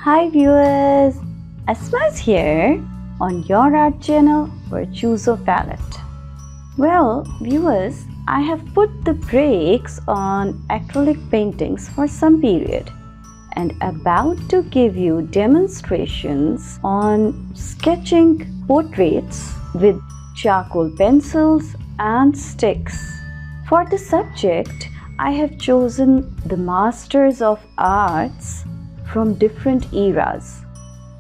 Hi viewers, Asma is here on your art channel Virtuoso Palette. Well viewers, I have put the brakes on acrylic paintings for some period and about to give you demonstrations on sketching portraits with charcoal pencils and sticks. For the subject, I have chosen the masters of arts from different eras.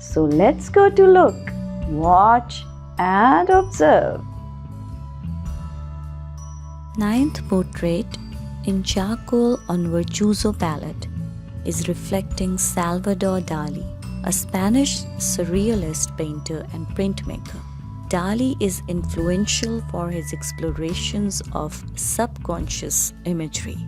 So let's go to look, watch and observe. Ninth portrait in charcoal on Virtuoso Palette is reflecting Salvador Dali, a Spanish surrealist painter and printmaker. Dali is influential for his explorations of subconscious imagery.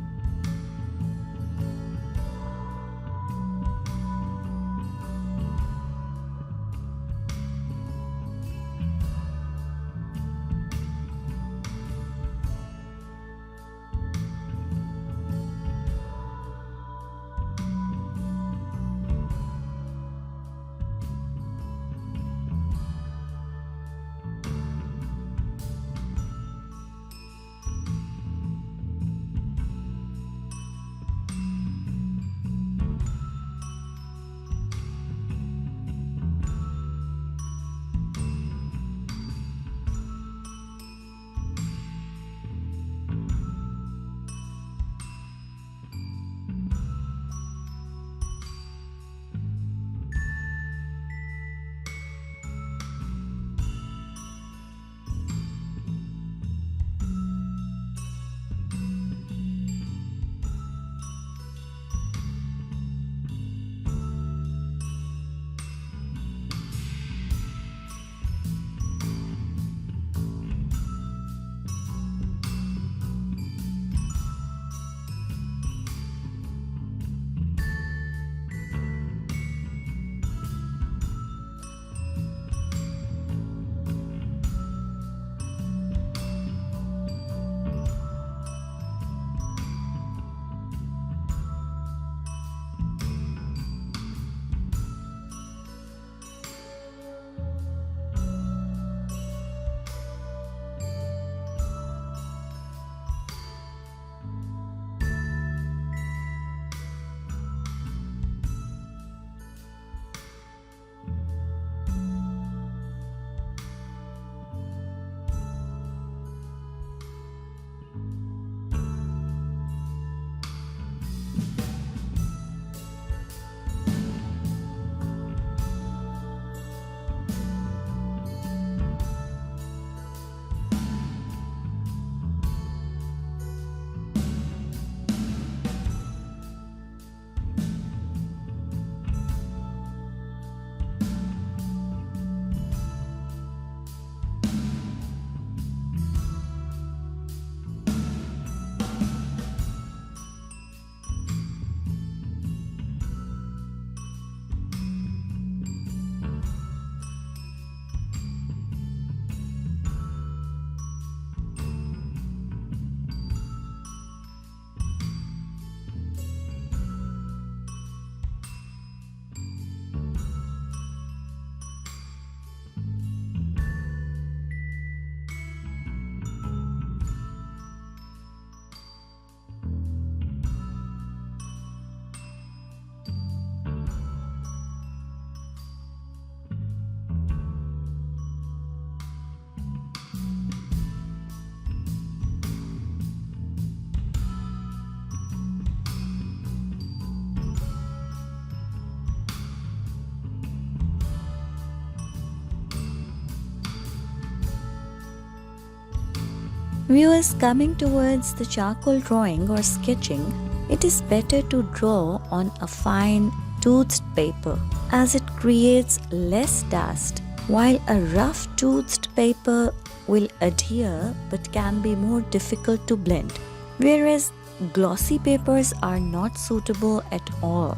Viewers, coming towards the charcoal drawing or sketching, it is better to draw on a fine toothed paper as it creates less dust, while a rough toothed paper will adhere but can be more difficult to blend, whereas glossy papers are not suitable at all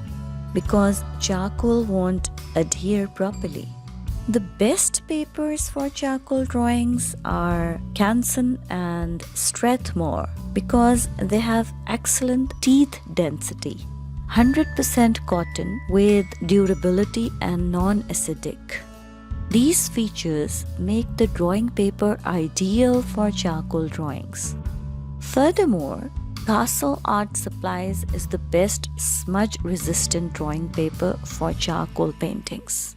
because charcoal won't adhere properly. The best papers for charcoal drawings are Canson and Strathmore because they have excellent teeth density 100% cotton with durability and non-acidic. These features make the drawing paper ideal for charcoal drawings. Furthermore, Castle Art Supplies is the best smudge-resistant drawing paper for charcoal paintings.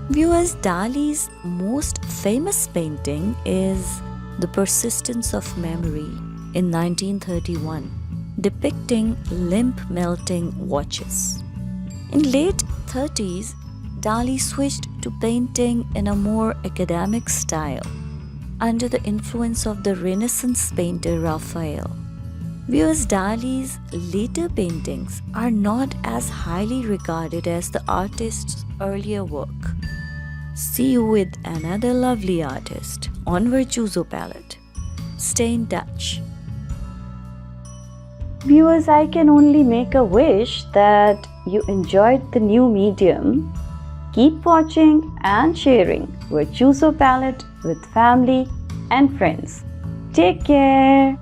Viewers, Dali's most famous painting is The Persistence of Memory in 1931, depicting limp melting watches. In late 30s, Dali switched to painting in a more academic style under the influence of the Renaissance painter Raphael. Viewers, Dali's later paintings are not as highly regarded as the artist's earlier work. See you with another lovely artist on Virtuoso Palette. Stay in touch. Viewers, I can only make a wish that you enjoyed the new medium. Keep watching and sharing Virtuoso Palette with family and friends. Take care.